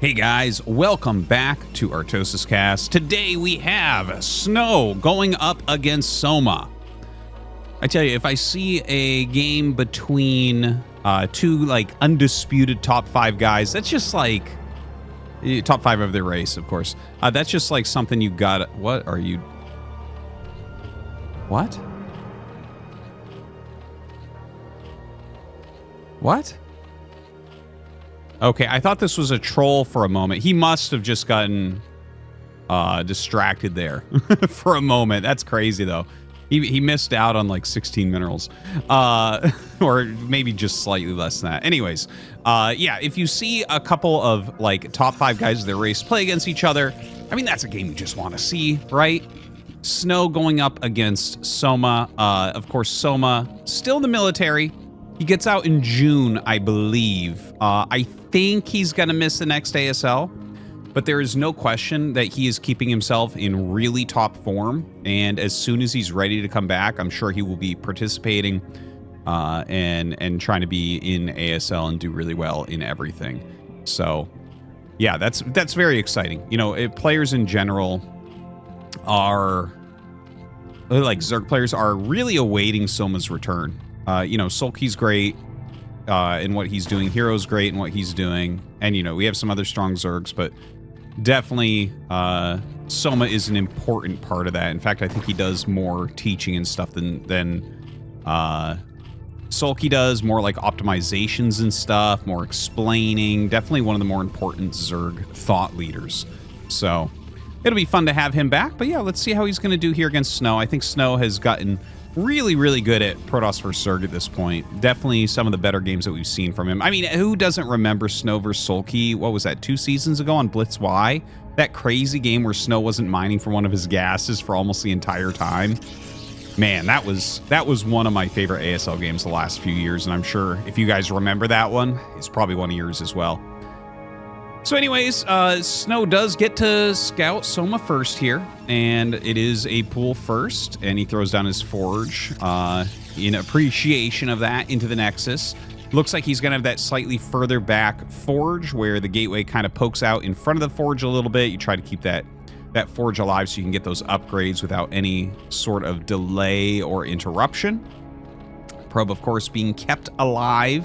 Hey guys, welcome back to ArtosisCasts. Today we have Snow going up against Soma. I tell you, if I see a game between two like undisputed top 5 guys, that's just like top 5 of their race, of course. That's just like something you got. What are you? What? What? Okay, I thought this was a troll for a moment. He must have just gotten distracted there for a moment. That's crazy, though. He missed out on like 16 minerals. Or maybe just slightly less than that. Anyways, yeah, if you see a couple of like top 5 guys of their race play against each other, I mean, that's a game you just want to see, right? Snow going up against Soma. Of course, Soma, still in the military. He gets out in June, I believe. I think he's going to miss the next ASL, but there is no question that he is keeping himself in really top form. And as soon as he's ready to come back, I'm sure he will be participating and trying to be in ASL and do really well in everything. So, yeah, that's very exciting. You know, players in general are, like Zerg players, are really awaiting Soma's return. You know, Sulky's great in what he's doing. Hero's great in what he's doing. And, you know, we have some other strong Zergs, but definitely Soma is an important part of that. In fact, I think he does more teaching and stuff than Sulky does. More like optimizations and stuff, more explaining. Definitely one of the more important Zerg thought leaders. So it'll be fun to have him back. But yeah, let's see how he's going to do here against Snow. I think Snow has gotten really good at Protoss vs. Zerg at this point. Definitely some of the better games that we've seen from him. I mean, who doesn't remember Snow vs. Sulky? What was that, 2 seasons ago on Blitz Y? That crazy game where Snow wasn't mining for one of his gases for almost the entire time. Man, that was one of my favorite ASL games the last few years, and I'm sure if you guys remember that one, it's probably one of yours as well. So anyways, Snow does get to scout Soma first here, and it is a pool first, and he throws down his Forge in appreciation of that into the Nexus. Looks like he's going to have that slightly further back Forge where the gateway kind of pokes out in front of the Forge a little bit. You try to keep that Forge alive so you can get those upgrades without any sort of delay or interruption. Probe, of course, being kept alive.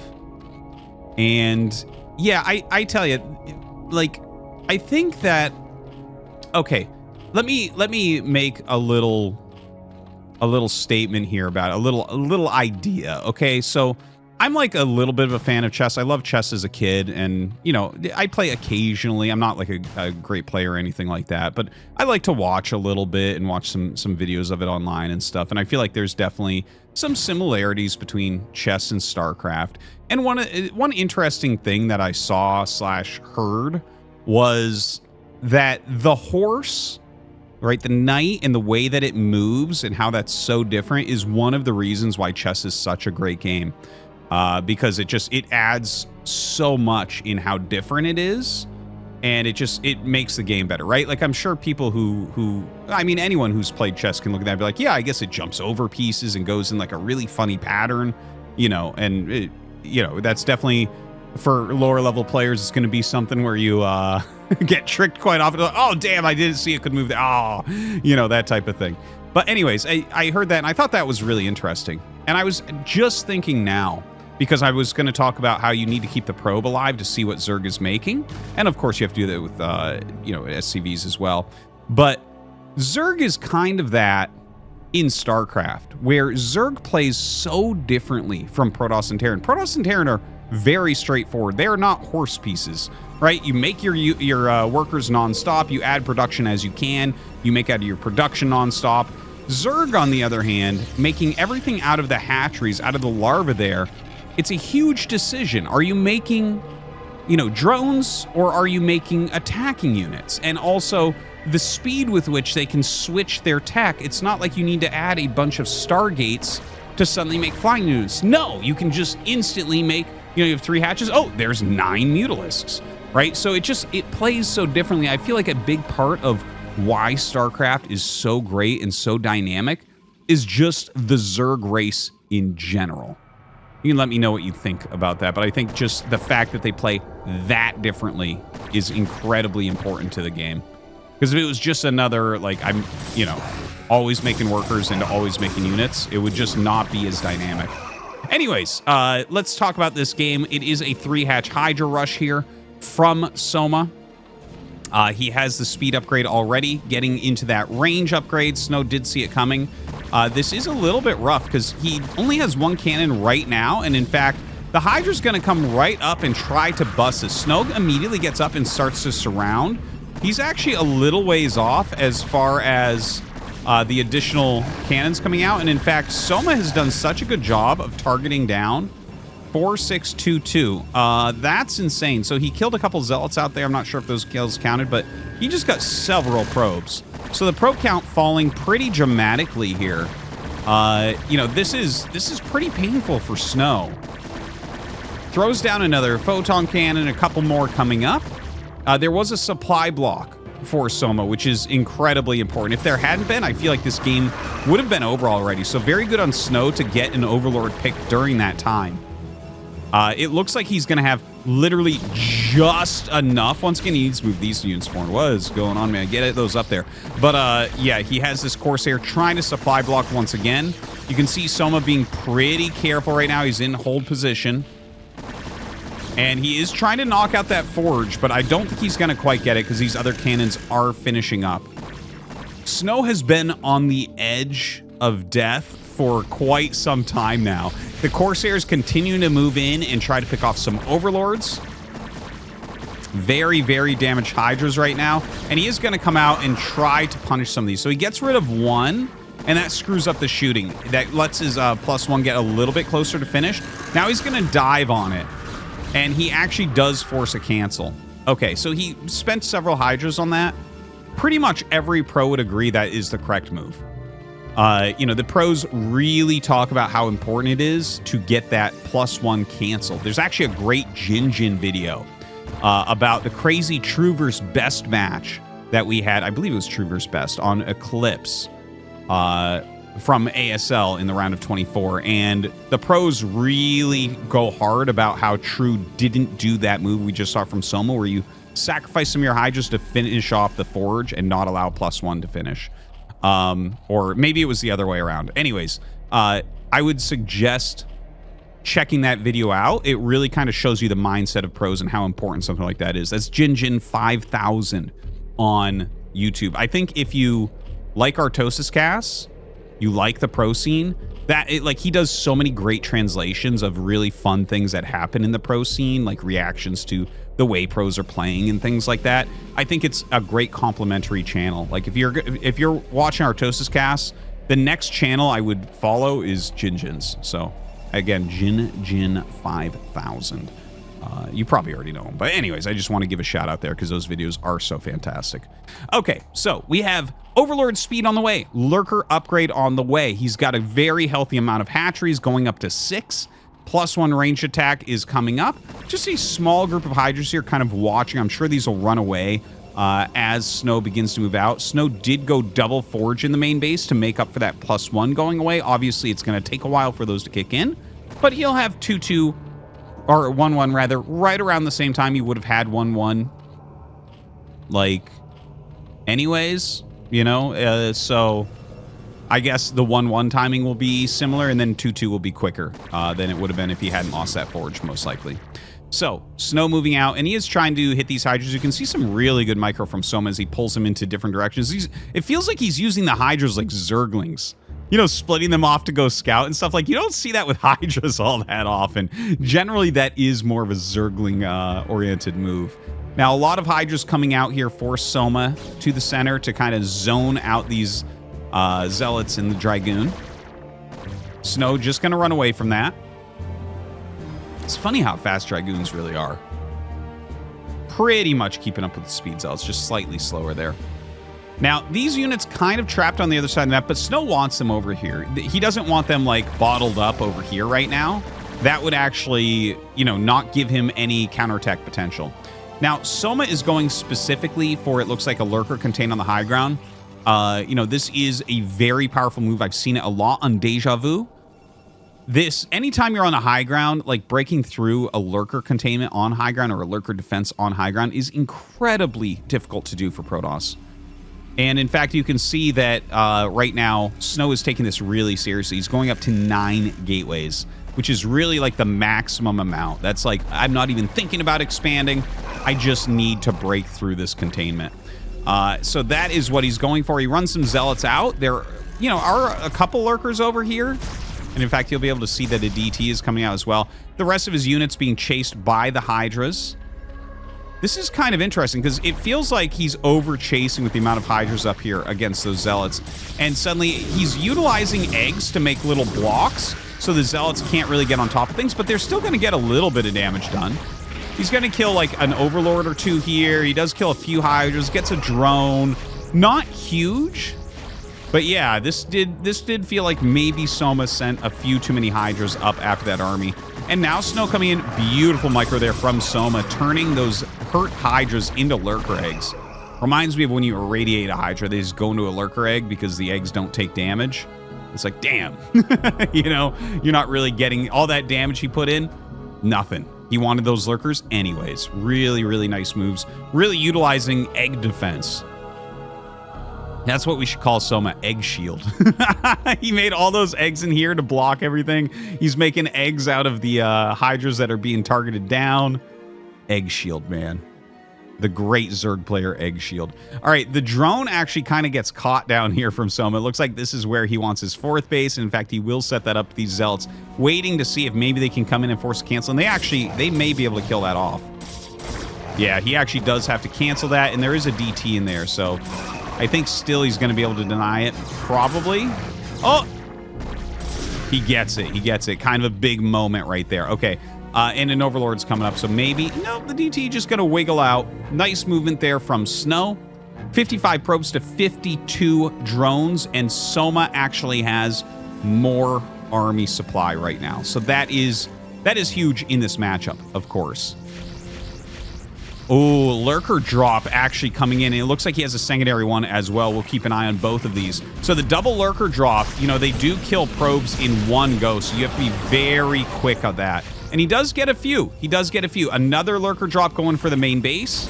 And yeah, I tell you, like, I think that, okay, let me make a little statement here about it, a little idea. Okay, so I'm like a little bit of a fan of chess. I love chess as a kid, and you know, I play occasionally. I'm not like a great player or anything like that, but I like to watch a little bit and watch some videos of it online and stuff. And I feel like there's definitely some similarities between chess and StarCraft. And one interesting thing that I saw / heard was that the horse, right, the knight, and the way that it moves and how that's so different is one of the reasons why chess is such a great game. Because it adds so much in how different it is, and it makes the game better, right? Like, I'm sure people who I mean, anyone who's played chess can look at that and be like, yeah, I guess it jumps over pieces and goes in like a really funny pattern, you know, and it, you know, that's definitely for lower level players. It's going to be something where you get tricked quite often. Like, oh damn, I didn't see it could move that. Oh, you know, that type of thing. But anyways, I heard that and I thought that was really interesting. And I was just thinking now, because I was going to talk about how you need to keep the probe alive to see what Zerg is making. And of course you have to do that with, you know, SCVs as well. But Zerg is kind of that in StarCraft, where Zerg plays so differently from Protoss and Terran. Protoss and Terran are very straightforward. They are not horse pieces, right? You make your workers nonstop. You add production as you can. You make out of your production nonstop. Zerg, on the other hand, making everything out of the hatcheries, out of the larvae there, it's a huge decision. Are you making, you know, drones, or are you making attacking units? And also the speed with which they can switch their tech. It's not like you need to add a bunch of Stargates to suddenly make flying units. No, you can just instantly make, you know, you have 3 hatches. Oh, there's 9 Mutalisks, right? So it plays so differently. I feel like a big part of why StarCraft is so great and so dynamic is just the Zerg race in general. You can let me know what you think about that. But I think just the fact that they play that differently is incredibly important to the game. Because if it was just another, like, I'm, you know, always making workers into always making units, it would just not be as dynamic. Anyways, let's talk about this game. It is a 3-hatch Hydra Rush here from Soma. He has the speed upgrade already, getting into that range upgrade. Snow did see it coming. This is a little bit rough because he only has 1 cannon right now. And in fact, the Hydra's going to come right up and try to bust this. Snow immediately gets up and starts to surround. He's actually a little ways off as far as the additional cannons coming out. And in fact, Soma has done such a good job of targeting down 4622. That's insane. So he killed a couple zealots out there. I'm not sure if those kills counted, but he just got several probes. So the probe count falling pretty dramatically here. You know, this is pretty painful for Snow. Throws down another photon cannon, a couple more coming up. There was a supply block for Soma, which is incredibly important. If there hadn't been, I feel like this game would have been over already. So very good on Snow to get an Overlord pick during that time. It looks like he's going to have literally just enough. Once again, he needs to move these units forward. What is going on, man? Get those up there. But yeah, he has this Corsair trying to supply block once again. You can see Soma being pretty careful right now. He's in hold position. And he is trying to knock out that forge, but I don't think he's going to quite get it because these other cannons are finishing up. Snow has been on the edge of death for quite some time now. The Corsairs continue to move in and try to pick off some Overlords. Very, very damaged Hydras right now. And he is going to come out and try to punish some of these. So he gets rid of one, and that screws up the shooting. That lets his +1 get a little bit closer to finish. Now he's going to dive on it. And he actually does force a cancel. Okay, so he spent several Hydras on that. Pretty much every pro would agree that is the correct move. You know, the pros really talk about how important it is to get that +1 canceled. There's actually a great Jin video about the crazy True vs. Best match that we had. I believe it was True vs. Best on Eclipse from ASL in the round of 24. And the pros really go hard about how True didn't do that move we just saw from Soma, where you sacrifice some of your Hydras to finish off the Forge and not allow +1 to finish. Or maybe it was the other way around. Anyways, I would suggest checking that video out. It really kind of shows you the mindset of pros and how important something like that is. That's Jin 5000 on YouTube. I think if you like ArtosisCasts, you like the pro scene, like he does so many great translations of really fun things that happen in the pro scene, like reactions to the way pros are playing and things like that. I think it's a great complimentary channel. Like if you're watching ArtosisCasts, the next channel I would follow is Jin's. So again, Jin 5000. You probably already know him, but anyways, I just want to give a shout out there because those videos are so fantastic. Okay, so we have Overlord speed on the way, Lurker upgrade on the way. He's got a very healthy amount of hatcheries going up to 6. +1 range attack is coming up. Just a small group of Hydras here kind of watching. I'm sure these will run away as Snow begins to move out. Snow did go double Forge in the main base to make up for that +1 going away. Obviously, it's going to take a while for those to kick in, but he'll have 2-2, or 1-1 rather, right around the same time he would have had 1-1. Like, anyways, you know, so I guess the 1-1 timing will be similar, and then 2-2 will be quicker than it would have been if he hadn't lost that Forge, most likely. So, Snow moving out, and he is trying to hit these Hydras. You can see some really good micro from Soma as he pulls them into different directions. It feels like he's using the Hydras like Zerglings. You know, splitting them off to go scout and stuff. Like, you don't see that with Hydras all that often. Generally, that is more of a Zergling-oriented move. Now, a lot of Hydras coming out here for Soma to the center to kind of zone out these Zealots in the Dragoon. Snow just going to run away from that. It's funny how fast Dragoons really are. Pretty much keeping up with the speed Zealots, just slightly slower there. Now, these units kind of trapped on the other side of the map, but Snow wants them over here. He doesn't want them, like, bottled up over here right now. That would actually, you know, not give him any counterattack potential. Now, Soma is going specifically for, it looks like, a Lurker contained on the high ground. You know, this is a very powerful move. I've seen it a lot on Deja Vu. anytime you're on the high ground, like breaking through a lurker containment on high ground or a lurker defense on high ground is incredibly difficult to do for Protoss. And in fact, you can see that right now, Snow is taking this really seriously. He's going up to 9 gateways, which is really like the maximum amount. That's like, I'm not even thinking about expanding. I just need to break through this containment. So that is what he's going for. He runs some zealots out. There, you know, are a couple lurkers over here. And in fact, you'll be able to see that a DT is coming out as well. The rest of his units being chased by the Hydras. This is kind of interesting because it feels like he's over chasing with the amount of Hydras up here against those zealots. And suddenly he's utilizing eggs to make little blocks so the zealots can't really get on top of things, but they're still going to get a little bit of damage done. He's going to kill like an overlord or two here. He does kill a few Hydras, gets a drone. Not huge. But yeah, this did feel like maybe Soma sent a few too many Hydras up after that army. And now Snow coming in. Beautiful micro there from Soma, turning those hurt Hydras into lurker eggs. Reminds me of when you irradiate a Hydra, they just go into a lurker egg because the eggs don't take damage. It's like, damn. You know, you're not really getting all that damage he put in. Nothing. He wanted those lurkers anyways. Really, really nice moves. Really utilizing egg defense. That's what we should call Soma, egg shield. He made all those eggs in here to block everything. He's making eggs out of the Hydras that are being targeted down. Egg shield, man. The great Zerg player, egg shield. All right, the drone actually kind of gets caught down here from Soma. It looks like this is where he wants his 4th base. And in fact, he will set that up to these zealots, waiting to see if maybe they can come in and force a cancel. And they may be able to kill that off. Yeah, he actually does have to cancel that. And there is a DT in there, so I think still he's going to be able to deny it. Probably. Oh! He gets it. He gets it. Kind of a big moment right there. Okay. And an Overlord's coming up, so maybe... No, the DT just going to wiggle out. Nice movement there from Snow. 55 probes to 52 drones, and Soma actually has more army supply right now. So that is huge in this matchup, of course. Oh, Lurker drop actually coming in. And it looks like he has a secondary one as well. We'll keep an eye on both of these. So the double Lurker drop, you know, they do kill probes in one go. So you have to be very quick on that. And he does get a few. He does get a few. Another Lurker drop going for the main base.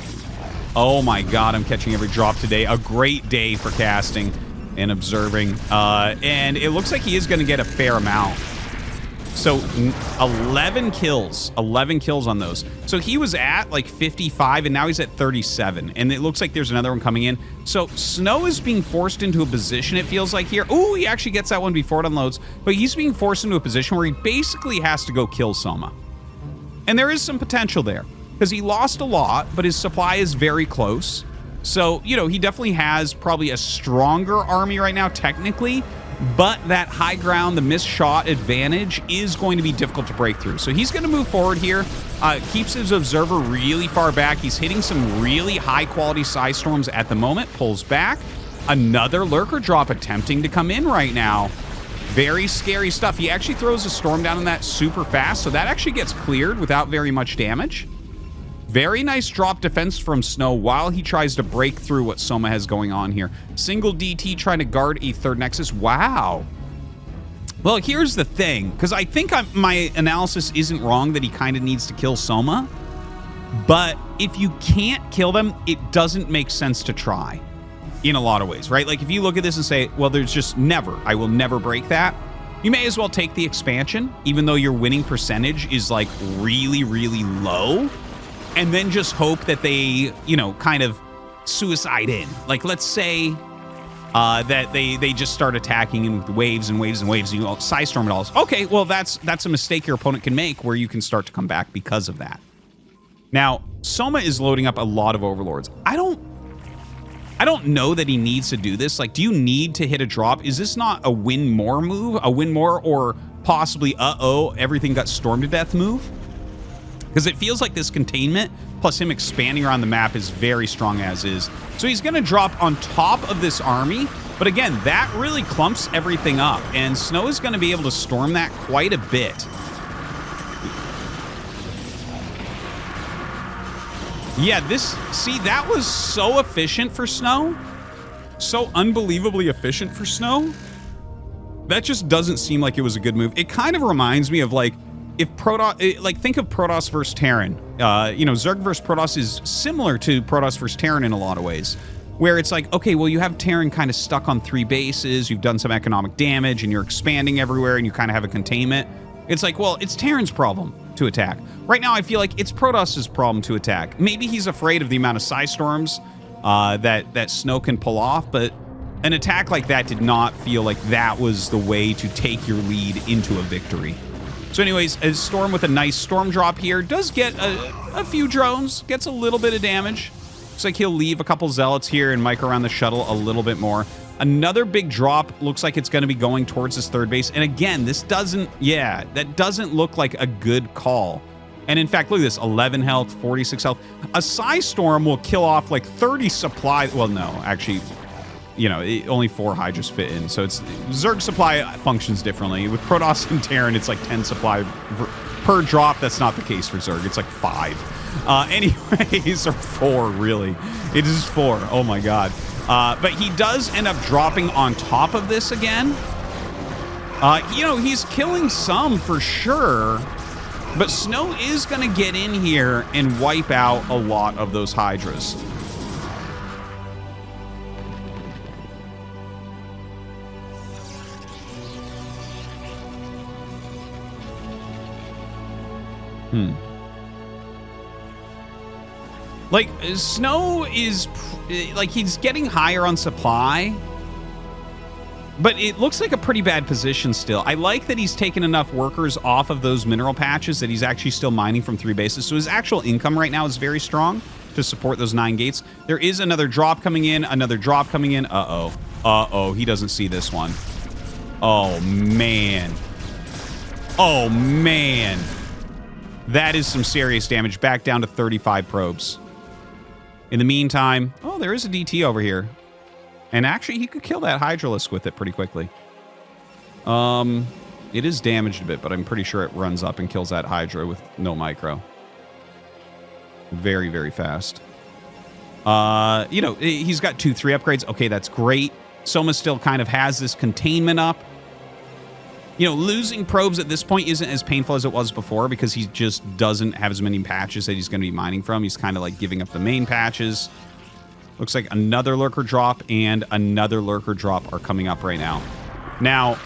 Oh my God, I'm catching every drop today. A great day for casting and observing. And it looks like he is going to get a fair amount. So 11 kills. 11 kills on those. So he was at like 55 and now he's at 37. And it looks like there's another one coming in. So Snow is being forced into a position, it feels like here. Oh, he actually gets that one before it unloads. But he's being forced into a position where he basically has to go kill Soma. And there is some potential there. Because he lost a lot, but his supply is very close. So, you know, he definitely has probably a stronger army right now, technically. But that high ground, the missed shot advantage is going to be difficult to break through. So he's going to move forward here. Keeps his observer really far back. He's hitting some really high quality side storms at the moment. Pulls back. Another Lurker drop attempting to come in right now. Very scary stuff. He actually throws a storm down on that super fast. So that actually gets cleared without very much damage. Very nice drop defense from Snow while he tries to break through what Soma has going on here. Single DT trying to guard a third Nexus. Wow. Well, here's the thing, because I think my analysis isn't wrong that he kind of needs to kill Soma. But if you can't kill them, it doesn't make sense to try in a lot of ways, right? Like if you look at this and say, well, there's just never, I will never break that. You may as well take the expansion, even though your winning percentage is like really, really low. And then just hope that they, you know, kind of suicide in. Like, let's say that they just start attacking in with waves and waves and waves, and you side storm it all. Okay, well, that's a mistake your opponent can make where you can start to come back because of that. Now, Soma is loading up a lot of Overlords. I don't know that he needs to do this. Like, do you need to hit a drop? Is this not a win more move? A win more or possibly, everything got stormed to death move? Because it feels like this containment, plus him expanding around the map, is very strong as is. So he's going to drop on top of this army. But again, that really clumps everything up. And Snow is going to be able to storm that quite a bit. Yeah, see, that was so efficient for Snow. So unbelievably efficient for Snow. That just doesn't seem like it was a good move. It kind of reminds me of like if Protoss, like think of Protoss versus Terran. You know, Zerg versus Protoss is similar to Protoss versus Terran in a lot of ways, where it's like, okay, well, you have Terran kind of stuck on 3 bases, you've done some economic damage, and you're expanding everywhere, and you kind of have a containment. It's like, well, it's Terran's problem to attack. Right now, I feel like it's Protoss's problem to attack. Maybe he's afraid of the amount of Psy Storms that Snow can pull off, but an attack like that did not feel like that was the way to take your lead into a victory. So anyways, a Storm with a nice Storm drop here does get a few drones, gets a little bit of damage. Looks like he'll leave a couple Zealots here and mic around the shuttle a little bit more. Another big drop looks like it's going to be going towards his 3rd base. And again, this doesn't, that doesn't look like a good call. And in fact, look at this, 11 health, 46 health. A Psy Storm will kill off like 30 supply. Well, no, actually, you know, only 4 Hydras fit in. So it's Zerg supply functions differently. With Protoss and Terran, it's like 10 supply per drop. That's not the case for Zerg. It's like 5. Anyways, or 4, really. It is 4. Oh my god. But he does end up dropping on top of this again. You know, he's killing some for sure. But Snow is going to get in here and wipe out a lot of those Hydras. Like, Snow is, like, he's getting higher on supply, but it looks like a pretty bad position still. I like that he's taken enough workers off of those mineral patches that he's actually still mining from 3 bases. So his actual income right now is very strong to support those 9 gates. There is another drop coming in, another drop coming in. Uh-oh. Uh-oh, he doesn't see this one. Oh, man. Oh, man. That is some serious damage. Back down to 35 probes. In the meantime, oh, there is a DT over here. And actually, he could kill that Hydralisk with it pretty quickly. It is damaged a bit, but I'm pretty sure it runs up and kills that Hydra with no micro. Very, very fast. You know, he's got 2-3 upgrades. Okay, that's great. Soma still kind of has this containment up. You know, losing probes at this point isn't as painful as it was before because he just doesn't have as many patches that he's going to be mining from. He's kind of like giving up the main patches. Looks like another Lurker drop and another Lurker drop are coming up right now. Now,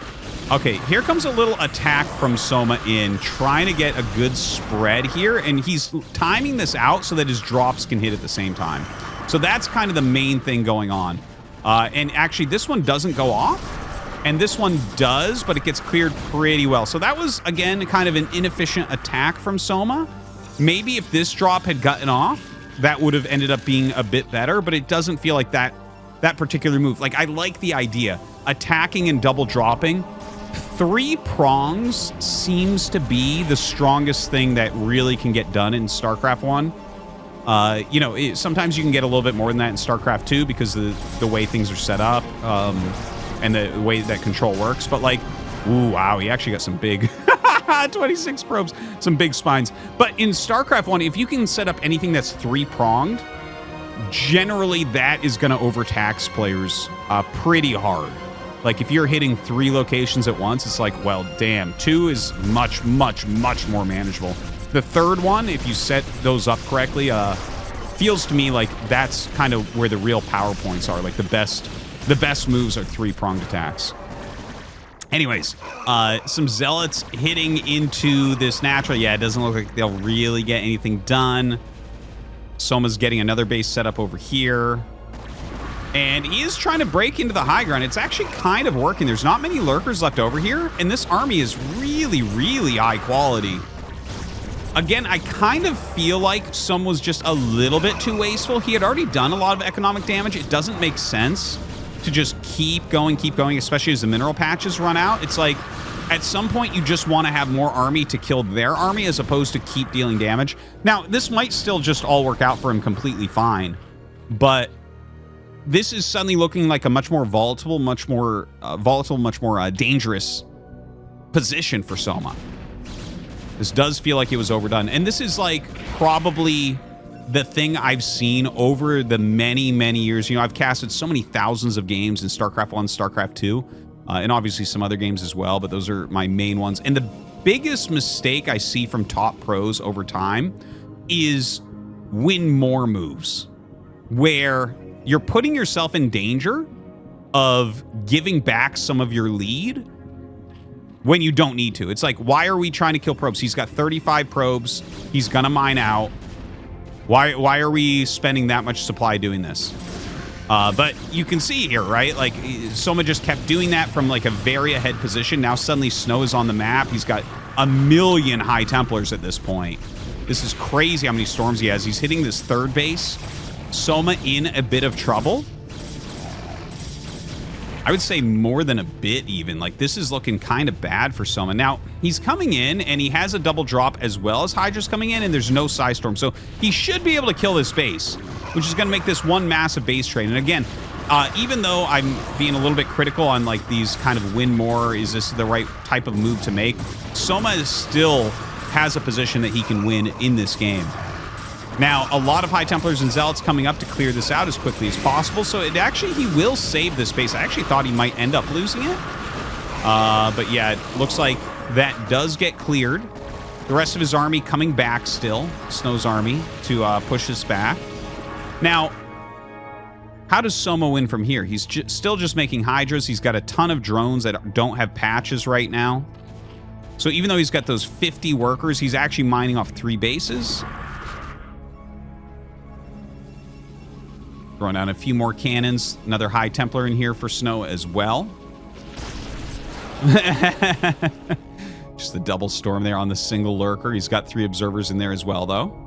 okay, here comes a little attack from Soma in, trying to get a good spread here, and he's timing this out so that his drops can hit at the same time. So that's kind of the main thing going on. And actually, this one doesn't go off. And this one does, but it gets cleared pretty well. So that was, again, kind of an inefficient attack from Soma. Maybe if this drop had gotten off, that would have ended up being a bit better, but it doesn't feel like that particular move. Like, I like the idea. Attacking and double dropping. 3 prongs seems to be the strongest thing that really can get done in StarCraft 1. You know, sometimes you can get a little bit more than that in StarCraft 2 because of the way things are set up. And the way that control works, but like, ooh, wow, he actually got some big 26 probes, some big spines. But in StarCraft 1, if you can set up anything that's 3-pronged, generally that is going to overtax players pretty hard. Like if you're hitting 3 locations at once, it's like, well, damn, 2 is much, much, much more manageable. The 3rd one, if you set those up correctly, feels to me like that's kind of where the real power points are. Like the best moves are 3-pronged attacks. Anyways, some Zealots hitting into this natural. Yeah, it doesn't look like they'll really get anything done. Soma's getting another base set up over here. And he is trying to break into the high ground. It's actually kind of working. There's not many Lurkers left over here. And this army is really, really high quality. Again, I kind of feel like Soma was just a little bit too wasteful. He had already done a lot of economic damage. It doesn't make sense to just keep going, especially as the mineral patches run out. It's like, at some point, you just want to have more army to kill their army as opposed to keep dealing damage. Now, this might still just all work out for him completely fine, but this is suddenly looking like a much more volatile, much more dangerous position for Soma. This does feel like it was overdone. And this is like probably the thing I've seen over the many, many years. You know, I've casted so many thousands of games in StarCraft 1, StarCraft 2. and obviously some other games as well, but those are my main ones. And the biggest mistake I see from top pros over time is win more moves, where you're putting yourself in danger of giving back some of your lead when you don't need to. It's like, why are we trying to kill probes? He's got 35 probes. He's gonna mine out. Why are we spending that much supply doing this? But you can see here, right? Like, Soma just kept doing that from like a very ahead position. Now suddenly Snow is on the map. He's got a million High Templars at this point. This is crazy how many storms he has. He's hitting this third base. Soma in a bit of trouble. I would say more than a bit even. Like, this is looking kind of bad for Soma. Now, he's coming in, and he has a double drop as well as Hydra's coming in, and there's no Psy Storm. So he should be able to kill this base, which is going to make this one massive base trade. And again, even though I'm being a little bit critical on, like, these kind of win more, is this the right type of move to make? Soma still has a position that he can win in this game. Now, a lot of High Templars and Zealots coming up to clear this out as quickly as possible, so it actually, he will save this base. I actually thought he might end up losing it. But yeah, it looks like that does get cleared. The rest of his army coming back still, Snow's army, to push this back. Now, how does Soma win from here? He's still just making Hydras. He's got a ton of drones that don't have patches right now. So even though he's got those 50 workers, he's actually mining off 3 bases. Throwing down a few more cannons. Another High Templar in here for Snow as well. Just the double storm there on the single Lurker. He's got 3 observers in there as well, though.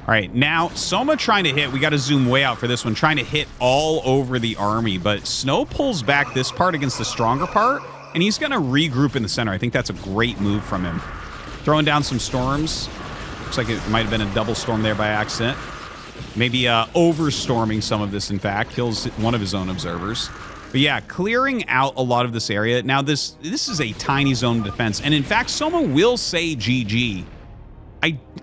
All right, now Soma trying to hit. We got to zoom way out for this one. Trying to hit all over the army, but Snow pulls back this part against the stronger part, and he's going to regroup in the center. I think that's a great move from him. Throwing down some storms. Looks like it might have been a double storm there by accident. Maybe overstorming some of this, in fact. Kills one of his own observers. But yeah, clearing out a lot of this area. Now, this is a tiny zone of defense. And in fact, Soma will say GG.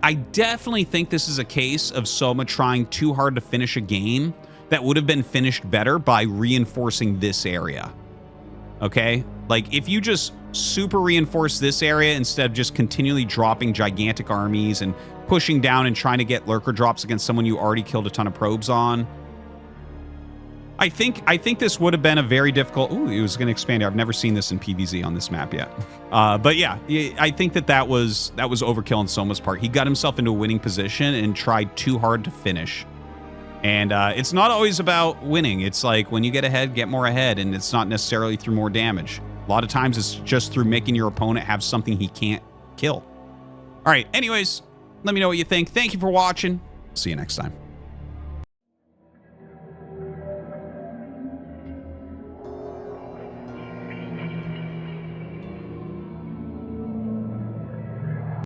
I definitely think this is a case of Soma trying too hard to finish a game that would have been finished better by reinforcing this area. Okay? Like, if you just super reinforce this area instead of just continually dropping gigantic armies and pushing down and trying to get Lurker drops against someone you already killed a ton of probes on. I think this would have been a very difficult... Ooh, it was going to expand. I've never seen this in PvZ on this map yet. But yeah, I think that was overkill on Soma's part. He got himself into a winning position and tried too hard to finish. And it's not always about winning. It's like, when you get ahead, get more ahead, and it's not necessarily through more damage. A lot of times it's just through making your opponent have something he can't kill. All right, anyways, let me know what you think. Thank you for watching. See you next time.